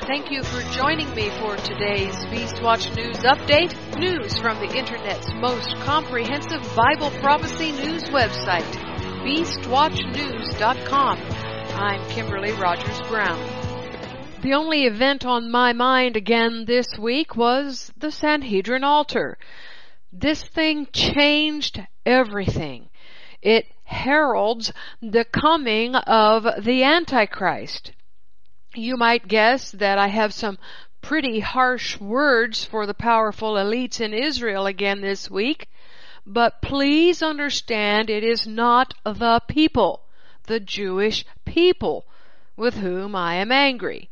Thank you for joining me for today's Beast Watch News Update. News from the Internet's most comprehensive Bible prophecy news website, BeastWatchNews.com. I'm Kimberly Rogers Brown. The only event on my mind again this week was the Sanhedrin altar. This thing changed everything. It heralds the coming of the Antichrist. You might guess that I have some pretty harsh words for the powerful elites in Israel again this week, but please understand it is not the people, the Jewish people, with whom I am angry.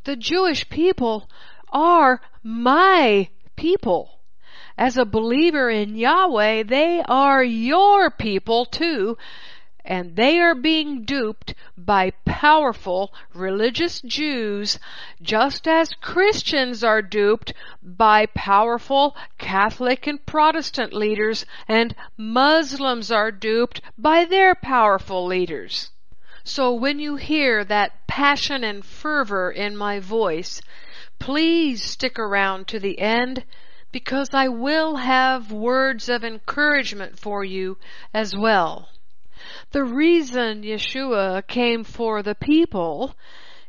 The Jewish people are my people. As a believer in Yahweh, they are your people too, and they are being duped by powerful religious Jews, just as Christians are duped by powerful Catholic and Protestant leaders, and Muslims are duped by their powerful leaders. So when you hear that passion and fervor in my voice, please stick around to the end, because I will have words of encouragement for you as well. The reason Yeshua came for the people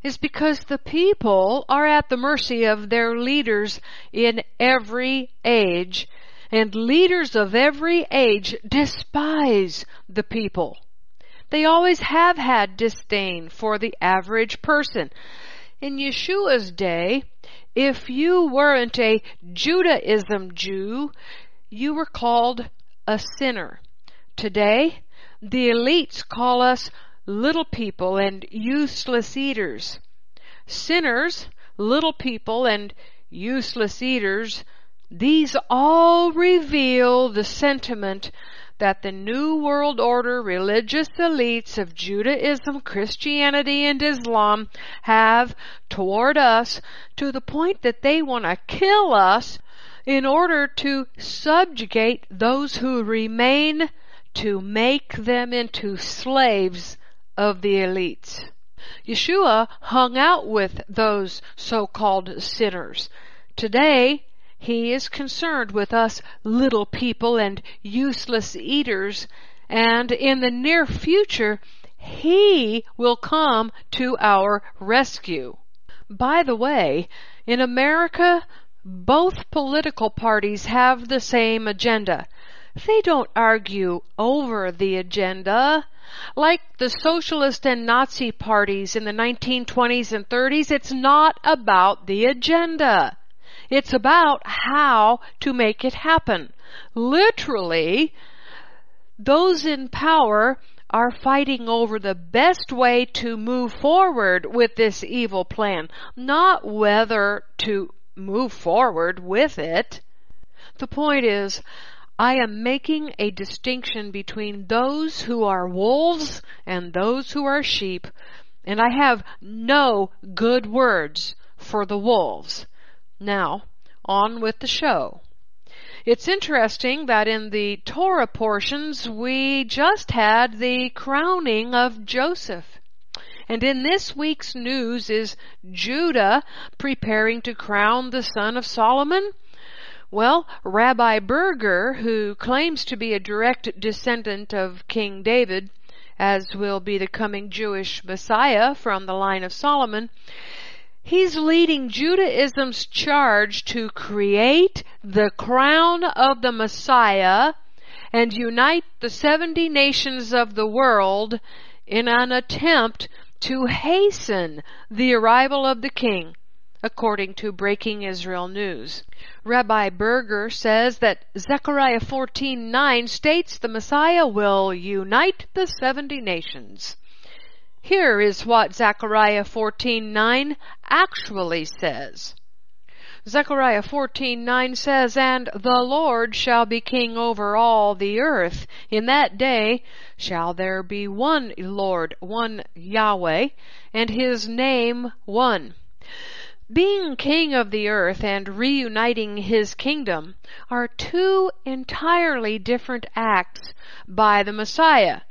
is because the people are at the mercy of their leaders in every age, and leaders of every age despise the people. They always have had disdain for the average person. In Yeshua's day, if you weren't a Judaism Jew, you were called a sinner. Today, the elites call us little people and useless eaters. Sinners, little people, and useless eaters, these all reveal the sentiment that the New World Order religious elites of Judaism, Christianity, and Islam have toward us, to the point that they want to kill us in order to subjugate those who remain, to make them into slaves of the elites. Yeshua hung out with those so-called sinners. Today, he is concerned with us little people and useless eaters, and in the near future, he will come to our rescue. By the way, in America, both political parties have the same agenda. They don't argue over the agenda. Like the socialist and Nazi parties in the 1920s and 30s, it's not about the agenda. It's about how to make it happen. Literally, those in power are fighting over the best way to move forward with this evil plan, not whether to move forward with it. The point is, I am making a distinction between those who are wolves and those who are sheep, and I have no good words for the wolves. Now, on with the show. It's interesting that in the Torah portions we just had the crowning of Joseph. And in this week's news is Judah preparing to crown the son of Solomon? Well, Rabbi Berger, who claims to be a direct descendant of King David, as will be the coming Jewish Messiah from the line of Solomon, he's leading Judaism's charge to create the crown of the Messiah and unite the 70 nations of the world in an attempt to hasten the arrival of the king, according to Breaking Israel News. Rabbi Berger says that Zechariah 14:9 states the Messiah will unite the 70 nations. Here is what Zechariah 14:9 actually says. Zechariah 14:9 says, "And the Lord shall be king over all the earth. In that day shall there be one Lord, one Yahweh, and his name one." Being king of the earth and reuniting his kingdom are two entirely different acts by the Messiah.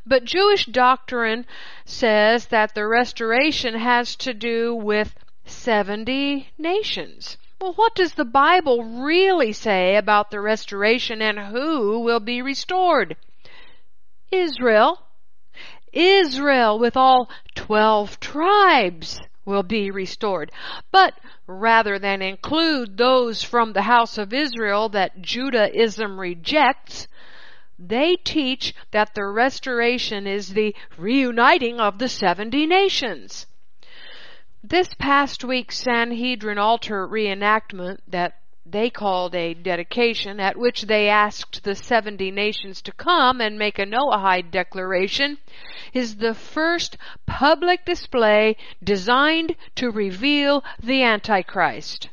But Jewish doctrine says that the restoration has to do with 70 nations. Well, what does the Bible really say about the restoration and who will be restored? Israel. Israel with all 12 tribes will be restored. But rather than include those from the house of Israel that Judaism rejects, they teach that the restoration is the reuniting of the 70 nations. This past week's Sanhedrin altar reenactment that they called a dedication, at which they asked the 70 nations to come and make a Noahide declaration, is the first public display designed to reveal the Antichrist.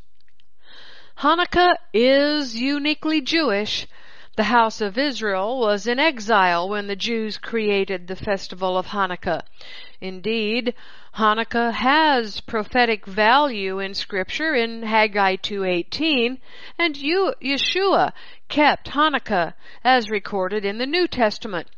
Hanukkah is uniquely Jewish. The house of Israel was in exile when the Jews created the festival of Hanukkah. Indeed, Hanukkah has prophetic value in Scripture in Haggai 2:18, and Yeshua kept Hanukkah as recorded in the New Testament.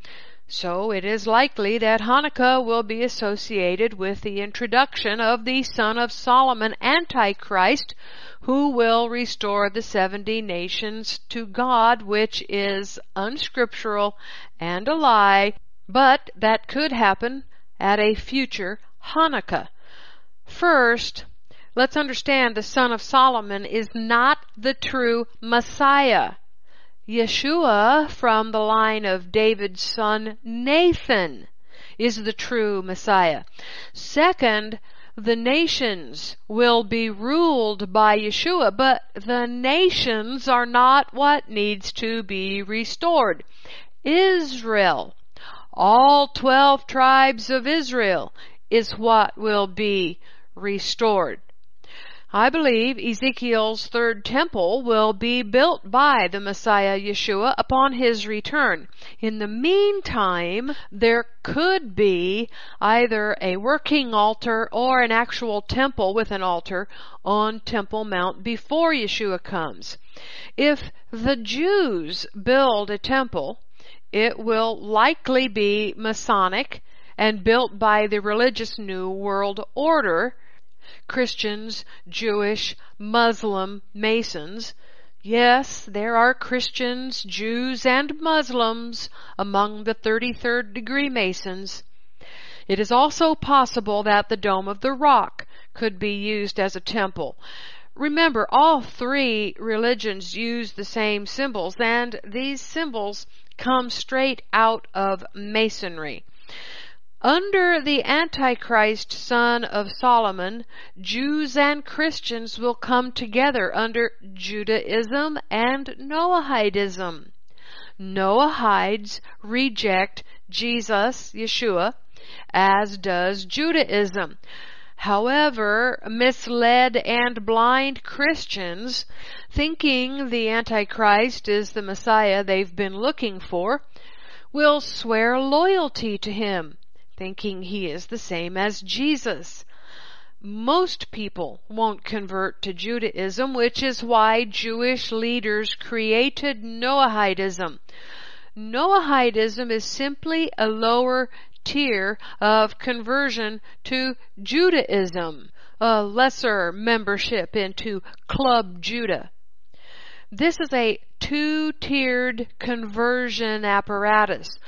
So it is likely that Hanukkah will be associated with the introduction of the son of Solomon, Antichrist, who will restore the 70 nations to God, which is unscriptural and a lie, but that could happen at a future Hanukkah. First, let's understand the son of Solomon is not the true Messiah. Yeshua, from the line of David's son Nathan, is the true Messiah. Second, the nations will be ruled by Yeshua, but the nations are not what needs to be restored. Israel, all 12 tribes of Israel, is what will be restored. I believe Ezekiel's third temple will be built by the Messiah Yeshua upon his return. In the meantime, there could be either a working altar or an actual temple with an altar on Temple Mount before Yeshua comes. If the Jews build a temple, it will likely be Masonic and built by the religious New World Order, Christians, Jewish, Muslim, Masons. Yes, there are Christians, Jews, and Muslims among the 33rd degree Masons. It is also possible that the Dome of the Rock could be used as a temple. Remember, all three religions use the same symbols, and these symbols come straight out of Masonry. Under the Antichrist son of Solomon, Jews and Christians will come together under Judaism and Noahidism. Noahides reject Jesus, Yeshua, as does Judaism. However, misled and blind Christians, thinking the Antichrist is the Messiah they've been looking for, will swear loyalty to him, thinking he is the same as Jesus. Most people won't convert to Judaism, which is why Jewish leaders created Noahidism. Noahidism is simply a lower tier of conversion to Judaism, a lesser membership into Club Judah. This is a two-tiered conversion apparatus.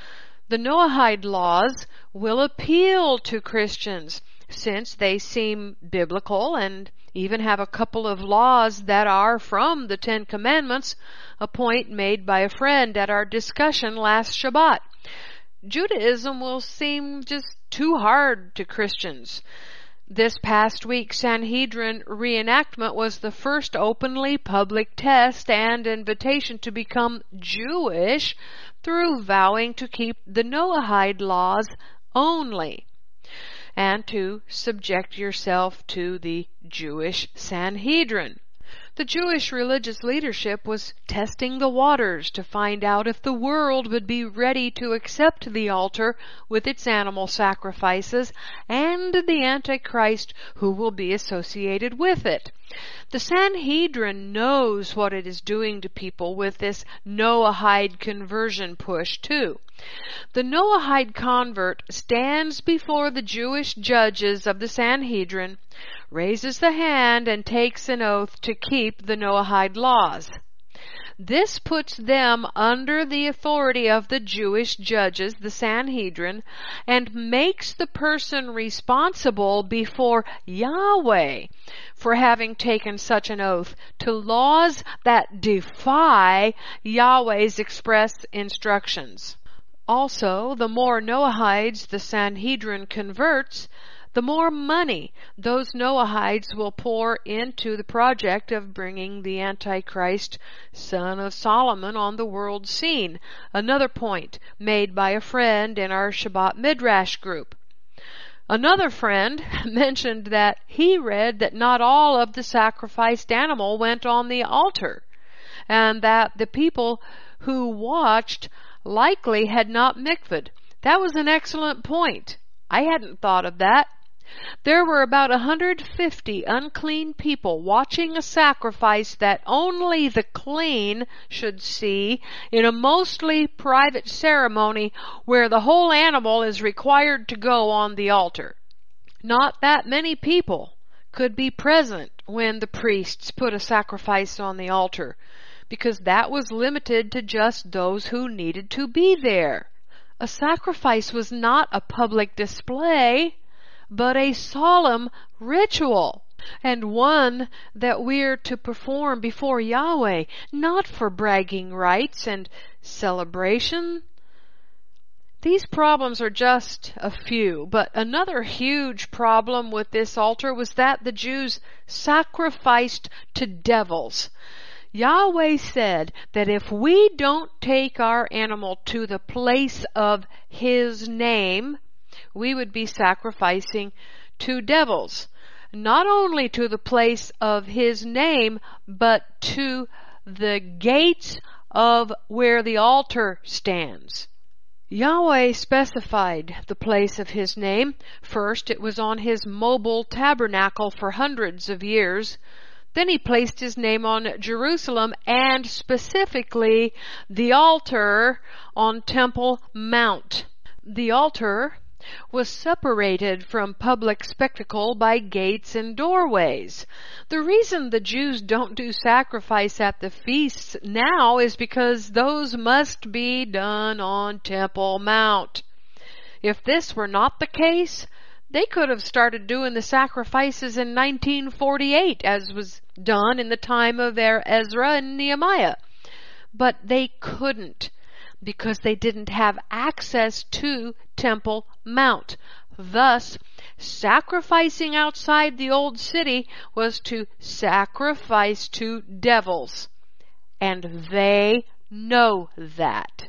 The Noahide laws will appeal to Christians since they seem biblical and even have a couple of laws that are from the Ten Commandments, a point made by a friend at our discussion last Shabbat. Judaism will seem just too hard to Christians. This past week's Sanhedrin reenactment was the first openly public test and invitation to become Jewish through vowing to keep the Noahide laws only and to subject yourself to the Jewish Sanhedrin. The Jewish religious leadership was testing the waters to find out if the world would be ready to accept the altar with its animal sacrifices and the Antichrist who will be associated with it. The Sanhedrin knows what it is doing to people with this Noahide conversion push too. The Noahide convert stands before the Jewish judges of the Sanhedrin, raises the hand, and takes an oath to keep the Noahide laws. This puts them under the authority of the Jewish judges, the Sanhedrin, and makes the person responsible before Yahweh for having taken such an oath to laws that defy Yahweh's express instructions. Also, the more Noahides the Sanhedrin converts, the more money those Noahides will pour into the project of bringing the Antichrist, son of Solomon, on the world scene. Another point made by a friend in our Shabbat Midrash group. Another friend mentioned that he read that not all of the sacrificed animal went on the altar, and that the people who watched likely had not mikvahed. That was an excellent point. I hadn't thought of that. There were about 150 unclean people watching a sacrifice that only the clean should see in a mostly private ceremony where the whole animal is required to go on the altar. Not that many people could be present when the priests put a sacrifice on the altar, because that was limited to just those who needed to be there. A sacrifice was not a public display, but a solemn ritual, and one that we're to perform before Yahweh, not for bragging rights and celebration. These problems are just a few, but another huge problem with this altar was that the Jews sacrificed to devils. Yahweh said that if we don't take our animal to the place of His name, we would be sacrificing to devils. Not only to the place of His name, but to the gates of where the altar stands. Yahweh specified the place of His name. First, it was on His mobile tabernacle for hundreds of years. Then He placed His name on Jerusalem, and specifically the altar on Temple Mount. The altar was separated from public spectacle by gates and doorways. The reason the Jews don't do sacrifice at the feasts now is because those must be done on Temple Mount. If this were not the case, they could have started doing the sacrifices in 1948, as was done in the time of Ezra and Nehemiah. But they couldn't, because they didn't have access to Temple Mount. Thus, sacrificing outside the old city was to sacrifice to devils. And they know that.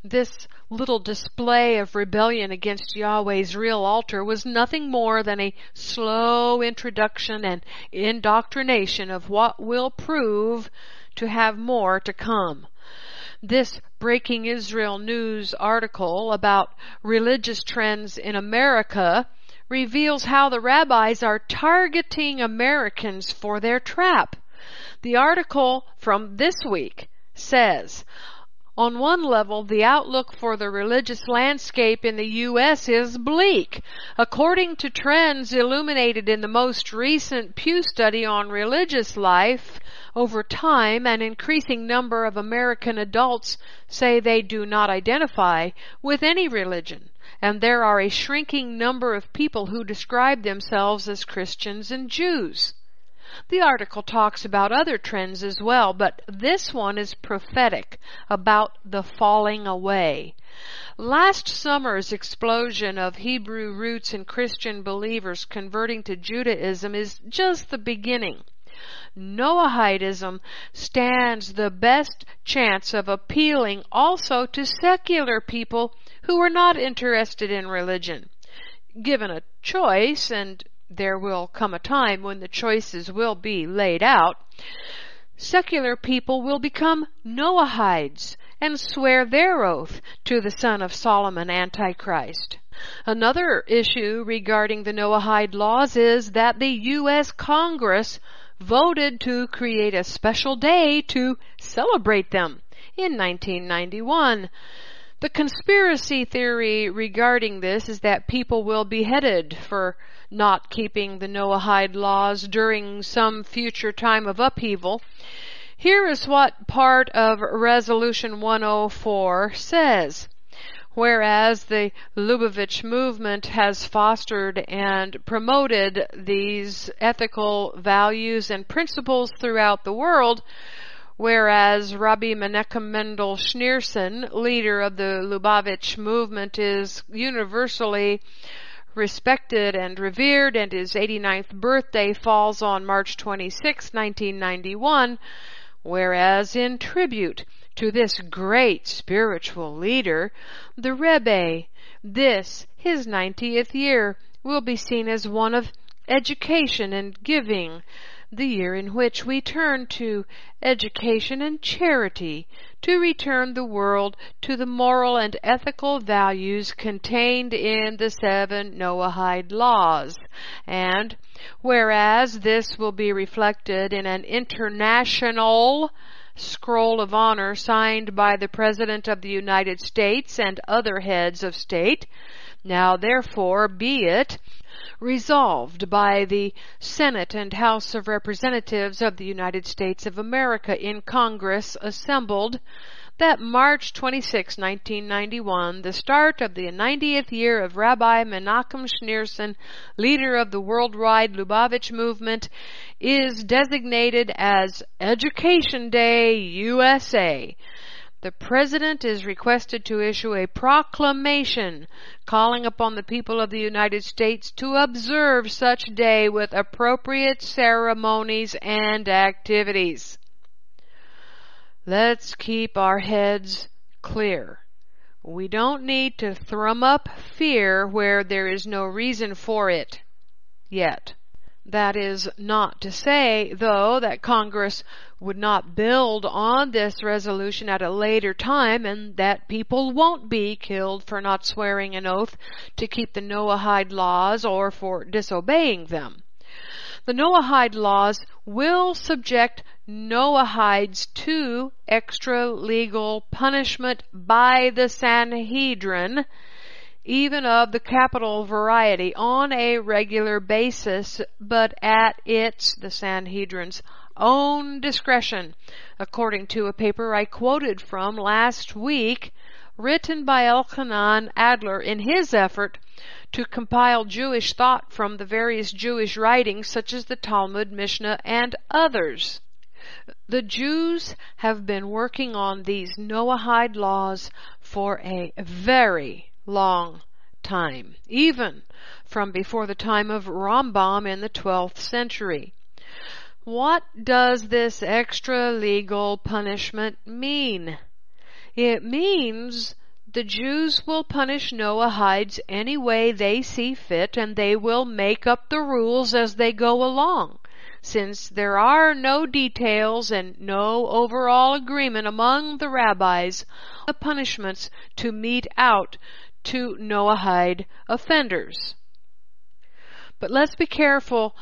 This little display of rebellion against Yahweh's real altar was nothing more than a slow introduction and indoctrination of what will prove to have more to come. This Breaking Israel News article about religious trends in America reveals how the rabbis are targeting Americans for their trap. The article from this week says, on one level, the outlook for the religious landscape in the U.S. is bleak. According to trends illuminated in the most recent Pew study on religious life, over time, an increasing number of American adults say they do not identify with any religion, and there are a shrinking number of people who describe themselves as Christians and Jews. The article talks about other trends as well, but this one is prophetic about the falling away. Last summer's explosion of Hebrew roots and Christian believers converting to Judaism is just the beginning. Noahidism stands the best chance of appealing also to secular people who are not interested in religion. Given a choice, and there will come a time when the choices will be laid out, secular people will become Noahides and swear their oath to the son of Solomon, Antichrist. Another issue regarding the Noahide laws is that the U.S. Congress voted to create a special day to celebrate them in 1991. The conspiracy theory regarding this is that people will be beheaded for not keeping the Noahide laws during some future time of upheaval. Here is what part of Resolution 104 says. Whereas the Lubavitch movement has fostered and promoted these ethical values and principles throughout the world, whereas Rabbi Menachem Mendel Schneerson, leader of the Lubavitch movement, is universally respected and revered, and his 89th birthday falls on March 26, 1991, whereas in tribute to this great spiritual leader, the Rebbe, this, his 90th year, will be seen as one of education and giving, the year in which we turn to education and charity to return the world to the moral and ethical values contained in the 7 Noahide laws. And whereas this will be reflected in an international scroll of honor signed by the President of the United States and other heads of state, now therefore be it resolved by the Senate and House of Representatives of the United States of America in Congress assembled, that March 26, 1991, the start of the 90th year of Rabbi Menachem Schneerson, leader of the worldwide Lubavitch movement, is designated as Education Day USA. The President is requested to issue a proclamation calling upon the people of the United States to observe such day with appropriate ceremonies and activities. Let's keep our heads clear. We don't need to thrum up fear where there is no reason for it yet. That is not to say, though, that Congress would not build on this resolution at a later time and that people won't be killed for not swearing an oath to keep the Noahide laws or for disobeying them. The Noahide laws will subject Noahides to extra legal punishment by the Sanhedrin, even of the capital variety, on a regular basis, but at the Sanhedrin's own discretion, according to a paper I quoted from last week, written by Elchanan Adler in his effort to compile Jewish thought from the various Jewish writings such as the Talmud, Mishnah, and others. The Jews have been working on these Noahide laws for a very long time, even from before the time of Rambam in the 12th century. What does this extra legal punishment mean? It means the Jews will punish Noahides any way they see fit, and they will make up the rules as they go along, since there are no details and no overall agreement among the rabbis on the punishments to mete out to Noahide offenders. But let's be careful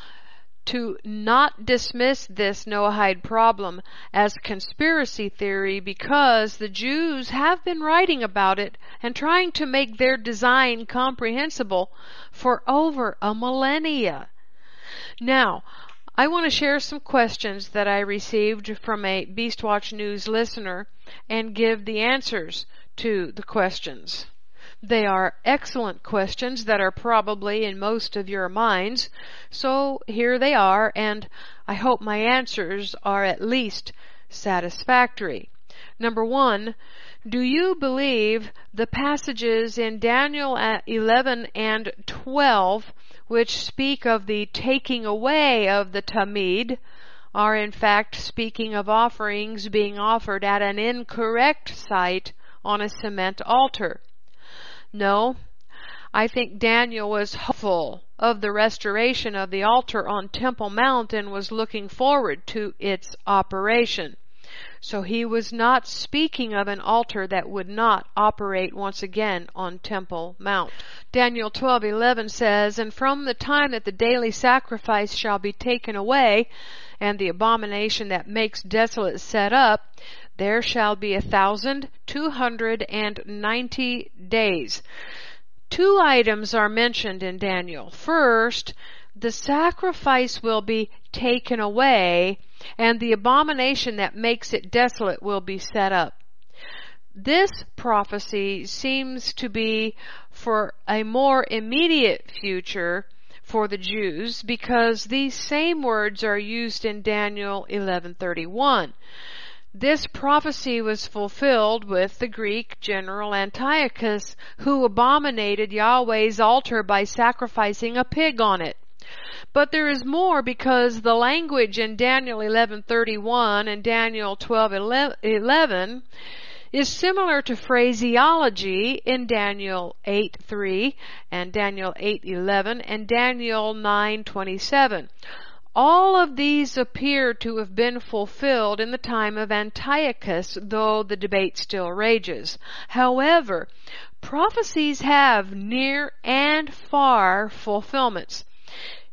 to not dismiss this Noahide problem as conspiracy theory, because the Jews have been writing about it and trying to make their design comprehensible for over a millennia. Now, I want to share some questions that I received from a Beastwatch News listener and give the answers to the questions. They are excellent questions that are probably in most of your minds, so here they are, and I hope my answers are at least satisfactory. Number 1, do you believe the passages in Daniel 11 and 12, which speak of the taking away of the tamid, are in fact speaking of offerings being offered at an incorrect site on a cement altar? No, I think Daniel was hopeful of the restoration of the altar on Temple Mount and was looking forward to its operation. So he was not speaking of an altar that would not operate once again on Temple Mount. Daniel 12:11 says, "And from the time that the daily sacrifice shall be taken away, and the abomination that makes desolate set up, there shall be 1,290 days. Two items are mentioned in Daniel. First, the sacrifice will be taken away, and the abomination that makes it desolate will be set up. This prophecy seems to be for a more immediate future for the Jews, because these same words are used in Daniel 11:31. This prophecy was fulfilled with the Greek general Antiochus, who abominated Yahweh's altar by sacrificing a pig on it. But there is more, because the language in Daniel 11:31 and Daniel 12:11 is similar to phraseology in Daniel 8:3 and Daniel 8:11 and Daniel 9:27. All of these appear to have been fulfilled in the time of Antiochus, though the debate still rages. However, prophecies have near and far fulfillments.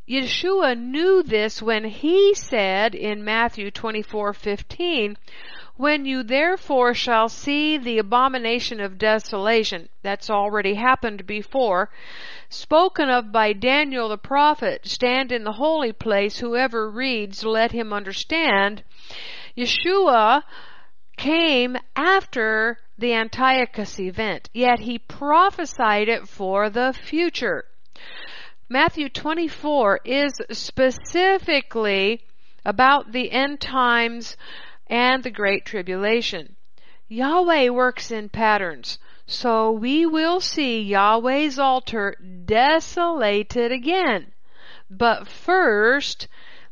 Yeshua knew this when he said in Matthew 24:15, "When you therefore shall see the abomination of desolation," that's already happened before, spoken of by Daniel the prophet, "stand in the holy place, whoever reads, let him understand." Yeshua came after the Antiochus event, yet he prophesied it for the future. Matthew 24 is specifically about the end times and the Great Tribulation. Yahweh works in patterns, so we will see Yahweh's altar desolated again. But first,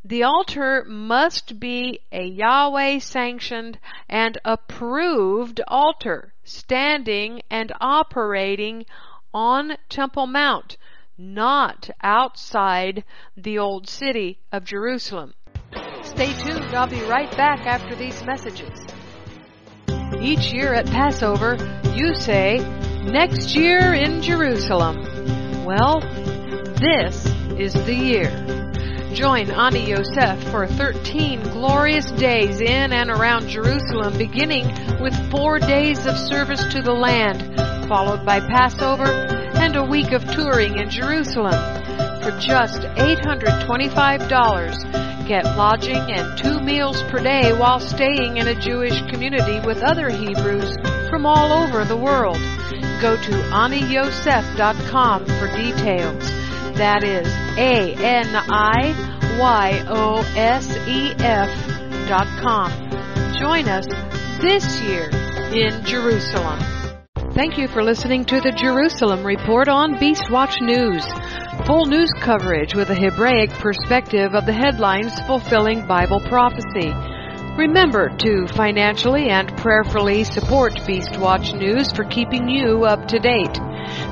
the altar must be a Yahweh-sanctioned and approved altar, standing and operating on Temple Mount, not outside the old city of Jerusalem. Stay tuned. I'll be right back after these messages. Each year at Passover, you say, "Next year in Jerusalem." Well, this is the year. Join Ani Yosef for 13 glorious days in and around Jerusalem, beginning with 4 days of service to the land, followed by Passover and a week of touring in Jerusalem. For just $825, get lodging and 2 meals per day while staying in a Jewish community with other Hebrews from all over the world. Go to AniYosef.com for details. That is ANIYOSEF.com. Join us this year in Jerusalem. Thank you for listening to the Jerusalem Report on Beast Watch News. Full news coverage with a Hebraic perspective of the headlines fulfilling Bible prophecy. Remember to financially and prayerfully support Beast Watch News for keeping you up to date.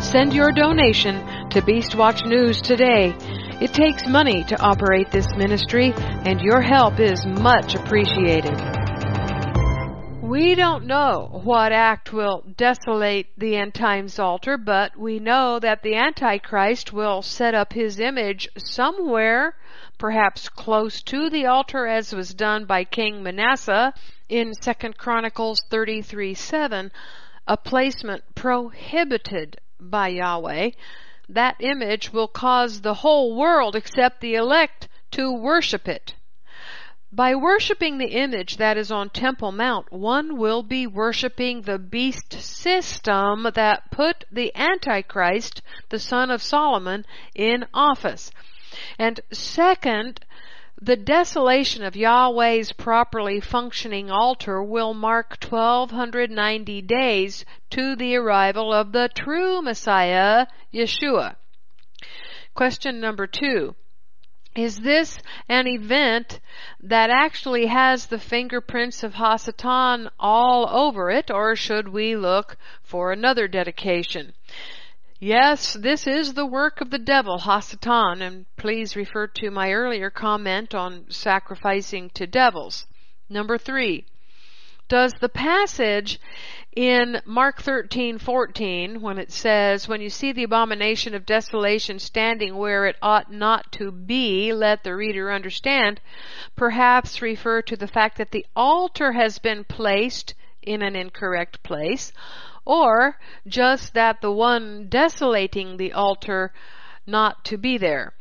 Send your donation to Beast Watch News today. It takes money to operate this ministry, and your help is much appreciated. We don't know what act will desolate the end times altar, but we know that the Antichrist will set up his image somewhere, perhaps close to the altar, as was done by King Manasseh in 2 Chronicles 33:7, a placement prohibited by Yahweh. That image will cause the whole world except the elect to worship it. By worshiping the image that is on Temple Mount, one will be worshiping the beast system that put the Antichrist, the son of Solomon, in office. And second, the desolation of Yahweh's properly functioning altar will mark 1,290 days to the arrival of the true Messiah, Yeshua. Question number 2. Is this an event that actually has the fingerprints of Hasatan all over it, or should we look for another dedication? Yes, this is the work of the devil, Hasatan, and please refer to my earlier comment on sacrificing to devils. Number 3, does the passage In Mark 13:14, when it says, "When you see the abomination of desolation standing where it ought not to be, let the reader understand," perhaps refer to the fact that the altar has been placed in an incorrect place, or just that the one desolating the altar not to be there.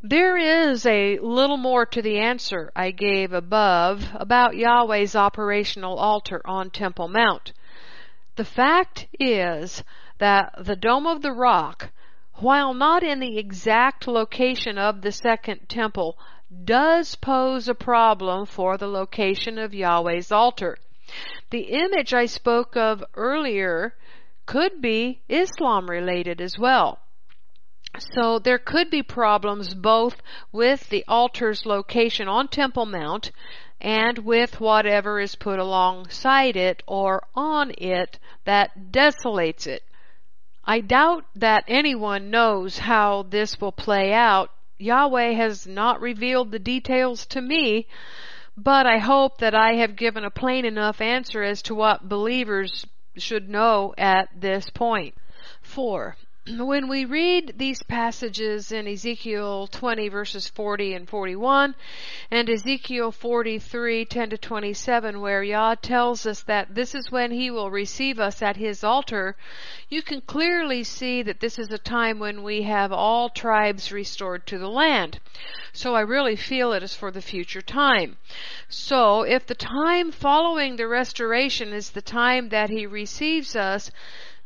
There is a little more to the answer I gave above about Yahweh's operational altar on Temple Mount. The fact is that the Dome of the Rock, while not in the exact location of the second temple, does pose a problem for the location of Yahweh's altar. The image I spoke of earlier could be Islam related as well. So there could be problems both with the altar's location on Temple Mount and with whatever is put alongside it or on it that desolates it. I doubt that anyone knows how this will play out. Yahweh has not revealed the details to me, but I hope that I have given a plain enough answer as to what believers should know at this point. 4. When we read these passages in Ezekiel 20 verses 40 and 41 and Ezekiel 43, 10 to 27, where Yah tells us that this is when He will receive us at His altar, you can clearly see that this is a time when we have all tribes restored to the land. So I really feel it is for the future time. So if the time following the restoration is the time that He receives us,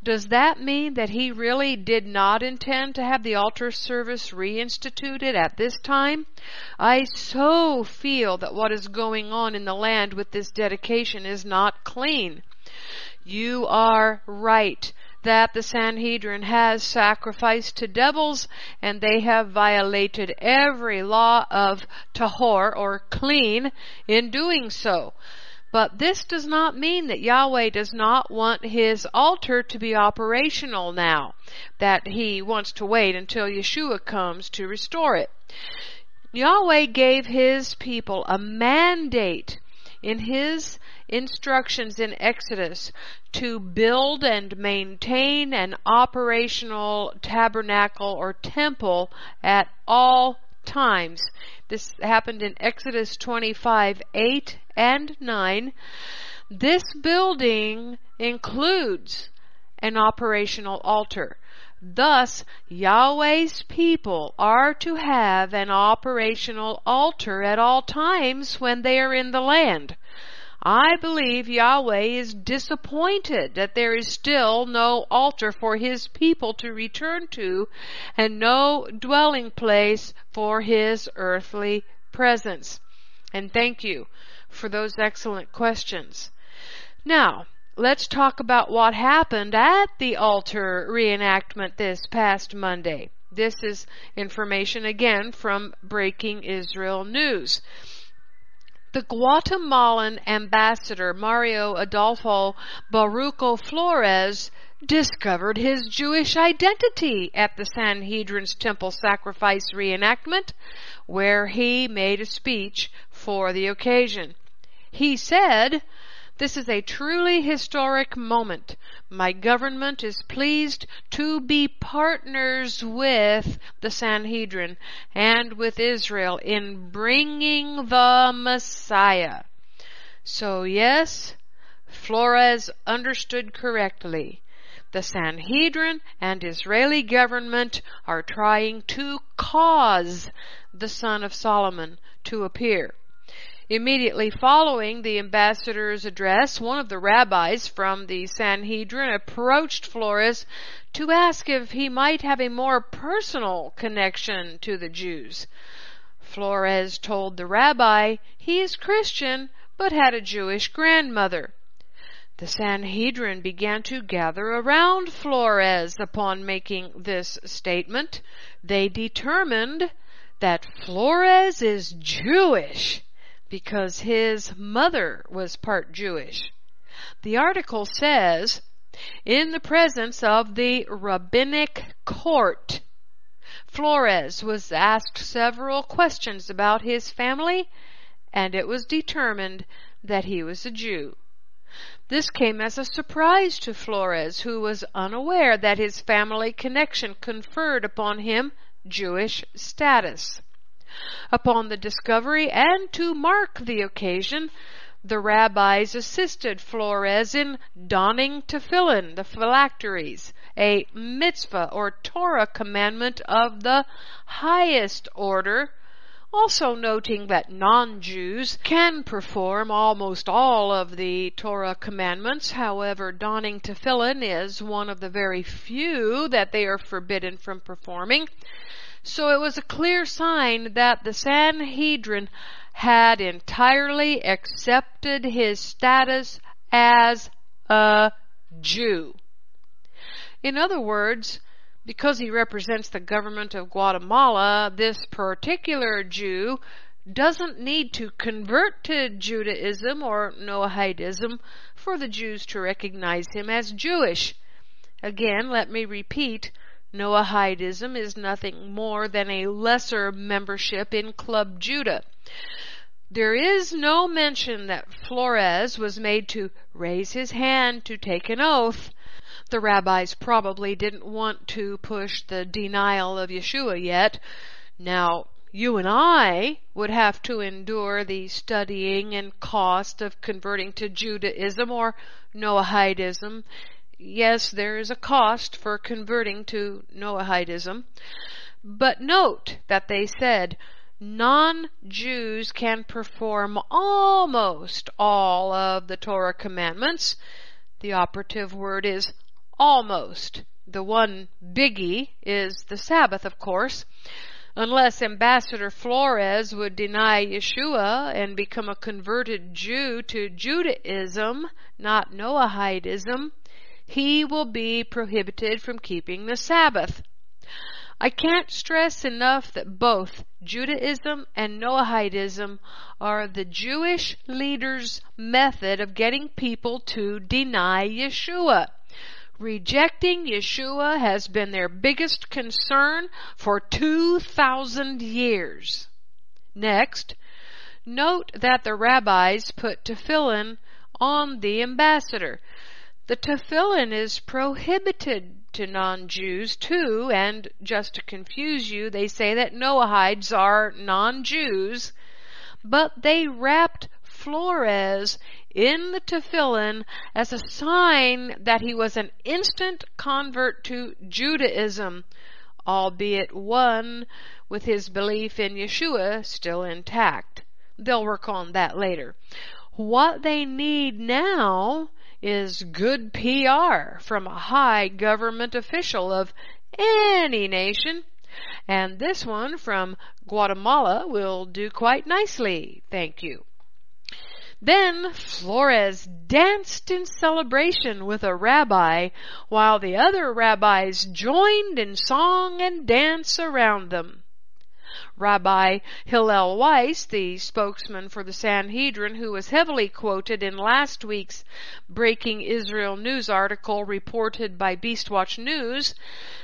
does that mean that He really did not intend to have the altar service reinstituted at this time? I so feel that what is going on in the land with this dedication is not clean. You are right that the Sanhedrin has sacrificed to devils, and they have violated every law of tahor, or clean, in doing so. But this does not mean that Yahweh does not want His altar to be operational now, that He wants to wait until Yeshua comes to restore it. Yahweh gave His people a mandate in His instructions in Exodus to build and maintain an operational tabernacle or temple at all times. This happened in Exodus 25, 8 and 9. This building includes an operational altar. Thus, Yahweh's people are to have an operational altar at all times when they are in the land. I believe Yahweh is disappointed that there is still no altar for His people to return to and no dwelling place for His earthly presence. And thank you for those excellent questions. Now, let's talk about what happened at the altar reenactment this past Monday. This is information again from Breaking Israel News. The Guatemalan ambassador Mario Adolfo Baruco Flores discovered his Jewish identity at the Sanhedrin's temple sacrifice reenactment, where he made a speech for the occasion. He said, "This is a truly historic moment. My government is pleased to be partners with the Sanhedrin and with Israel in bringing the Messiah." So yes, Flores understood correctly. The Sanhedrin and Israeli government are trying to cause the Son of Solomon to appear. Immediately following the ambassador's address, one of the rabbis from the Sanhedrin approached Flores to ask if he might have a more personal connection to the Jews. Flores told the rabbi he is Christian but had a Jewish grandmother. The Sanhedrin began to gather around Flores upon making this statement. They determined that Flores is Jewish because his mother was part Jewish. The article says, in the presence of the rabbinic court, Flores was asked several questions about his family, and it was determined that he was a Jew. This came as a surprise to Flores, who was unaware that his family connection conferred upon him Jewish status. Upon the discovery, and to mark the occasion, the rabbis assisted Flores in donning tefillin, the phylacteries, a mitzvah or Torah commandment of the highest order, also noting that non-Jews can perform almost all of the Torah commandments. However, donning tefillin is one of the very few that they are forbidden from performing. So it was a clear sign that the Sanhedrin had entirely accepted his status as a Jew. In other words, because he represents the government of Guatemala, this particular Jew doesn't need to convert to Judaism or Noahidism for the Jews to recognize him as Jewish. Again, let me repeat, Noahidism is nothing more than a lesser membership in Club Judah. There is no mention that Flores was made to raise his hand to take an oath. The rabbis probably didn't want to push the denial of Yeshua yet. Now, you and I would have to endure the studying and cost of converting to Judaism or Noahidism. Yes, there is a cost for converting to Noahidism. But note that they said non-Jews can perform almost all of the Torah commandments. The operative word is almost. The one biggie is the Sabbath, of course. Unless Ambassador Flores would deny Yeshua and become a converted Jew to Judaism, not Noahidism, he will be prohibited from keeping the Sabbath. I can't stress enough that both Judaism and Noahidism are the Jewish leaders' method of getting people to deny Yeshua. Rejecting Yeshua has been their biggest concern for 2,000 years. Next, note that the rabbis put tefillin on the ambassador. The tefillin is prohibited to non-Jews too, and just to confuse you, they say that Noahides are non-Jews, but they wrapped Flores in the tefillin as a sign that he was an instant convert to Judaism, albeit one with his belief in Yeshua still intact. They'll work on that later. What they need now is good PR from a high government official of any nation, and this one from Guatemala will do quite nicely, thank you. Then Flores danced in celebration with a rabbi, while the other rabbis joined in song and dance around them. Rabbi Hillel Weiss, the spokesman for the Sanhedrin, who was heavily quoted in last week's Breaking Israel News article reported by Beastwatch News,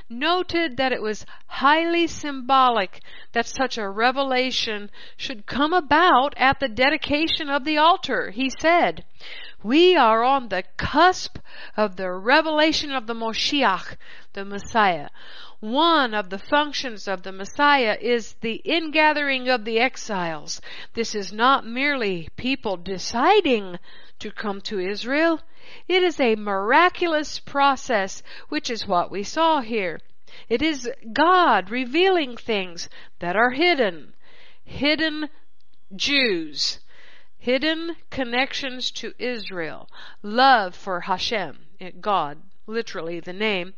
noted that it was highly symbolic that such a revelation should come about at the dedication of the altar. He said, "We are on the cusp of the revelation of the Moshiach, the Messiah. One of the functions of the Messiah is the ingathering of the exiles. This is not merely people deciding to come to Israel. It is a miraculous process, which is what we saw here. It is God revealing things that are hidden. Hidden Jews. Hidden connections to Israel. Love for Hashem, God, literally the name.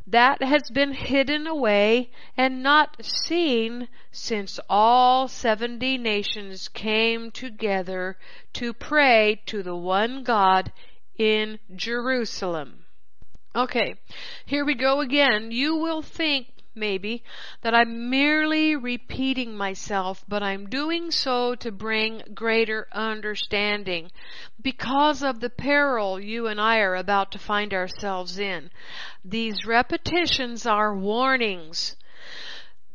That has been hidden away and not seen since all 70 nations came together to pray to the one God in Jerusalem." Okay, here we go again. You will think, maybe, that I'm merely repeating myself, but I'm doing so to bring greater understanding because of the peril you and I are about to find ourselves in. These repetitions are warnings.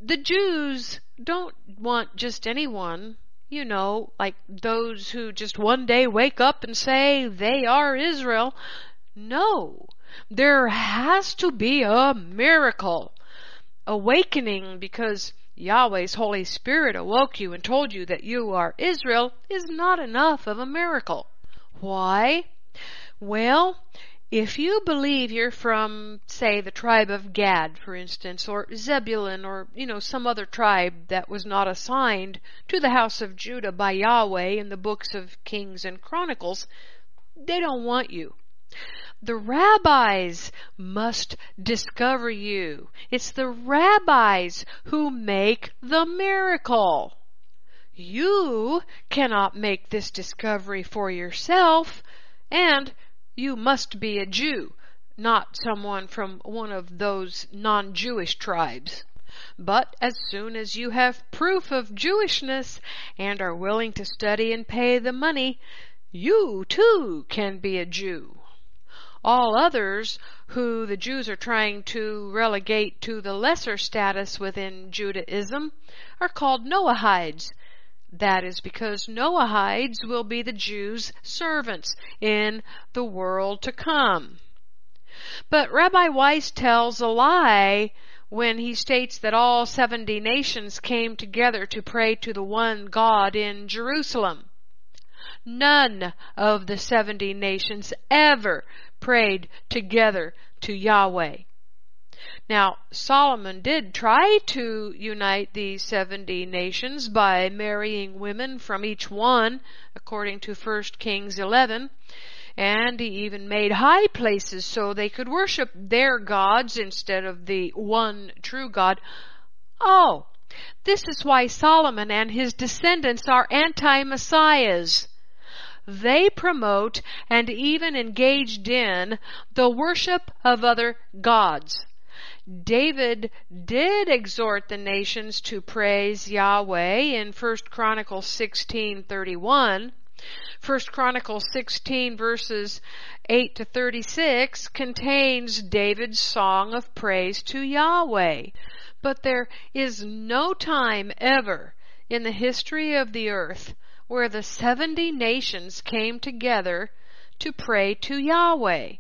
The Jews don't want just anyone You know, like those who just one day wake up and say they are Israel. No, there has to be a miracle. Awakening because Yahweh's Holy Spirit awoke you and told you that you are Israel is not enough of a miracle. Why? Well, if you believe you're from, say, the tribe of Gad, for instance, or Zebulun, or, some other tribe that was not assigned to the house of Judah by Yahweh in the books of Kings and Chronicles, they don't want you. The rabbis must discover you. It's the rabbis who make the miracle. You cannot make this discovery for yourself, and you must be a Jew, not someone from one of those non-Jewish tribes. But as soon as you have proof of Jewishness and are willing to study and pay the money, you too can be a Jew. All others who the Jews are trying to relegate to the lesser status within Judaism are called Noahides. That is because Noahides will be the Jews' servants in the world to come. But Rabbi Weiss tells a lie when he states that all 70 nations came together to pray to the one God in Jerusalem. None of the 70 nations ever prayed together to Yahweh. Now, Solomon did try to unite these 70 nations by marrying women from each one, according to 1 Kings 11, and he even made high places so they could worship their gods instead of the one true God. Oh, this is why Solomon and his descendants are anti-messiahs. They promote and even engaged in the worship of other gods. David did exhort the nations to praise Yahweh in 1 Chronicles 16:31. 1 Chronicles 16 verses 8 to 36 contains David's song of praise to Yahweh. But there is no time ever in the history of the earth where the 70 nations came together to pray to Yahweh.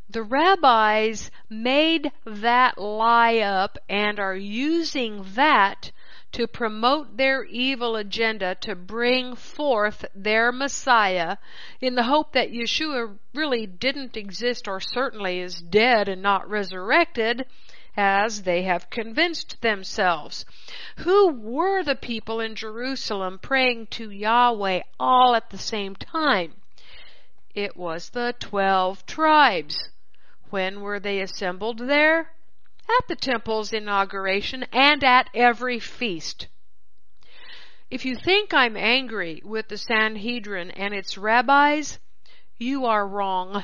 The rabbis made that lie up and are using that to promote their evil agenda to bring forth their Messiah in the hope that Yeshua really didn't exist or certainly is dead and not resurrected, as they have convinced themselves. Who were the people in Jerusalem praying to Yahweh all at the same time? It was the 12 tribes. When were they assembled there? At the temple's inauguration and at every feast. If you think I'm angry with the Sanhedrin and its rabbis, you are wrong.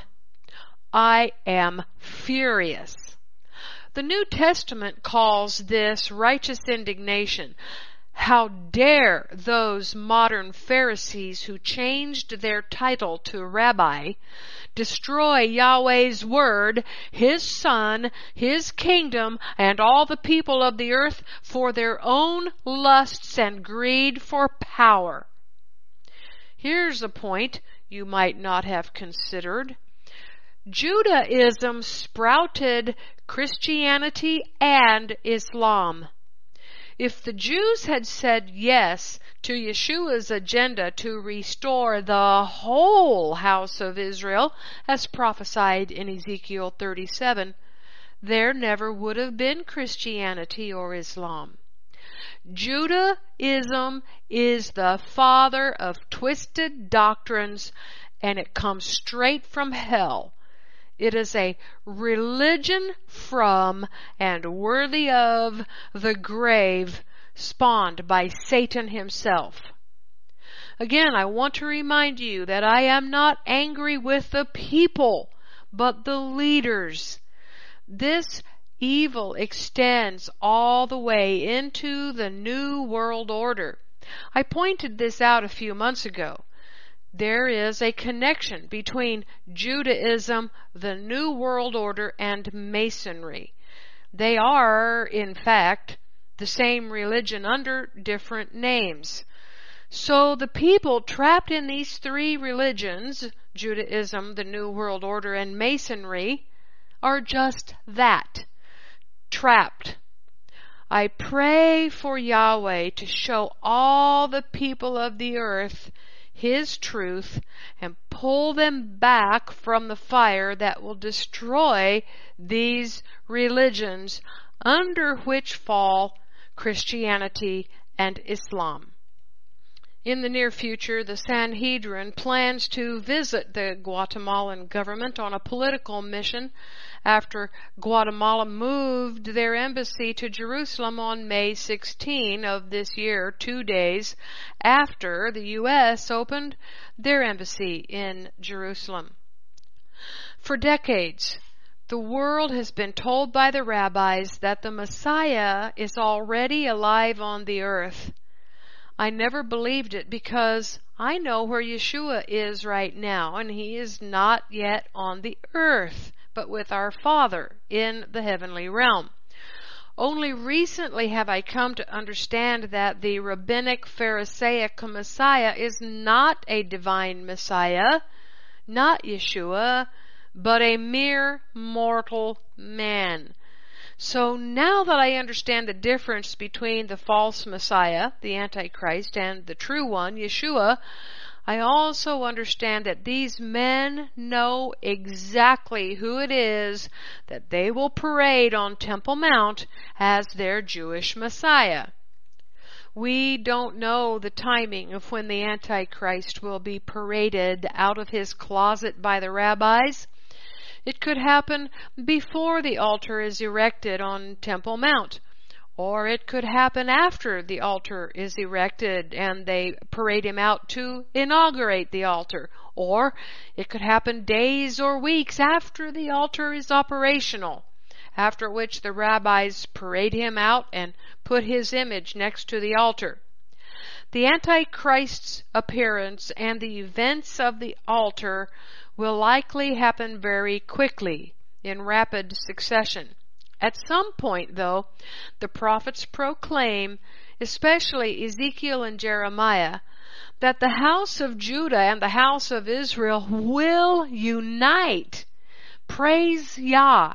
I am furious. The New Testament calls this righteous indignation. How dare those modern Pharisees who changed their title to rabbi destroy Yahweh's word, His Son, His kingdom, and all the people of the earth for their own lusts and greed for power. Here's a point you might not have considered. Judaism sprouted Christianity and Islam. If the Jews had said yes to Yeshua's agenda to restore the whole house of Israel, as prophesied in Ezekiel 37, there never would have been Christianity or Islam. Judaism is the father of twisted doctrines, and it comes straight from hell. It is a religion from and worthy of the grave, spawned by Satan himself. Again, I want to remind you that I am not angry with the people, but the leaders. This evil extends all the way into the New World Order. I pointed this out a few months ago. There is a connection between Judaism, the New World Order, and Masonry. They are, in fact, the same religion under different names. So the people trapped in these three religions, Judaism, the New World Order, and Masonry, are just that, trapped. I pray for Yahweh to show all the people of the earth His truth and pull them back from the fire that will destroy these religions under which fall Christianity and Islam. In the near future, the Sanhedrin plans to visit the Guatemalan government on a political mission after Guatemala moved their embassy to Jerusalem on May 16 of this year, 2 days after the U.S. opened their embassy in Jerusalem. For decades, the world has been told by the rabbis that the Messiah is already alive on the earth. I never believed it because I know where Yeshua is right now, and He is not yet on the earth, but with our Father in the heavenly realm. Only recently have I come to understand that the rabbinic Pharisaic Messiah is not a divine Messiah, not Yeshua, but a mere mortal man. So now that I understand the difference between the false Messiah, the Antichrist, and the true one, Yeshua, I also understand that these men know exactly who it is that they will parade on Temple Mount as their Jewish Messiah. We don't know the timing of when the Antichrist will be paraded out of his closet by the rabbis. It could happen before the altar is erected on Temple Mount, or it could happen after the altar is erected and they parade him out to inaugurate the altar, or it could happen days or weeks after the altar is operational, after which the rabbis parade him out and put his image next to the altar. The Antichrist's appearance and the events of the altar will likely happen very quickly, in rapid succession. At some point, though, the prophets proclaim, especially Ezekiel and Jeremiah, that the house of Judah and the house of Israel will unite. Praise Yah!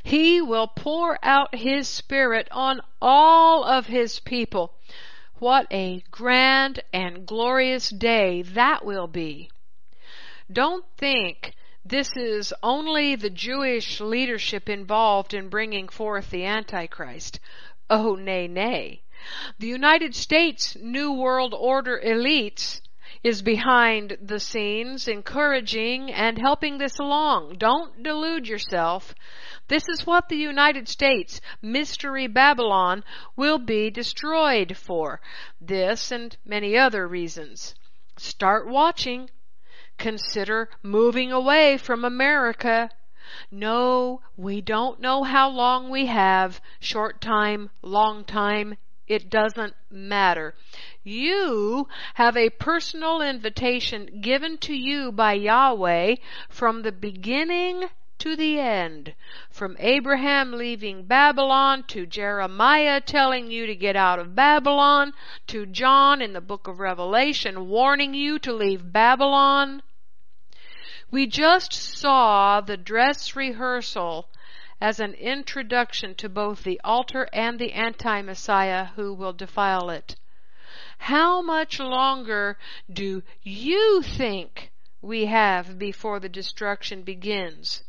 He will pour out His Spirit on all of His people. What a grand and glorious day that will be. Don't think this is only the Jewish leadership involved in bringing forth the Antichrist. Oh, nay, nay. The United States New World Order elites is behind the scenes, encouraging and helping this along. Don't delude yourself. This is what the United States, Mystery Babylon, will be destroyed for. This and many other reasons. Start watching. Consider moving away from America. No, we don't know how long we have. Short time, long time, it doesn't matter. You have a personal invitation given to you by Yahweh from the beginning to the end. From Abraham leaving Babylon, to Jeremiah telling you to get out of Babylon, to John in the book of Revelation warning you to leave Babylon. We just saw the dress rehearsal as an introduction to both the altar and the anti-Messiah who will defile it. How much longer do you think we have before the destruction begins?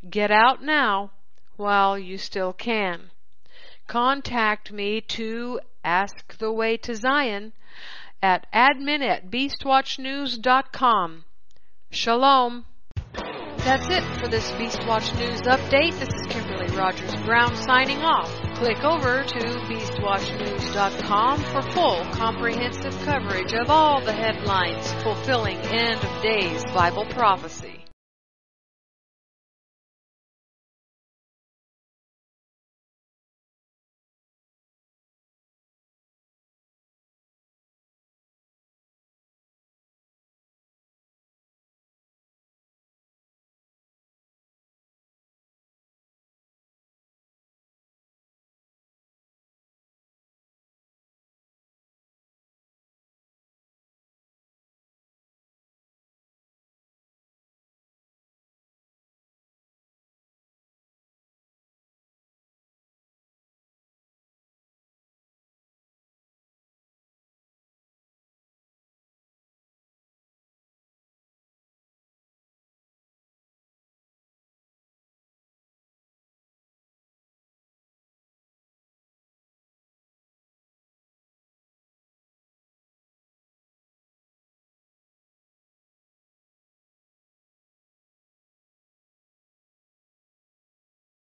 Get out now while you still can. Contact me to Ask the Way to Zion at admin@beastwatchnews.com. Shalom. That's it for this Beastwatch News update. This is Kimberly Rogers Brown signing off. Click over to beastwatchnews.com for full comprehensive coverage of all the headlines fulfilling end of days Bible prophecy.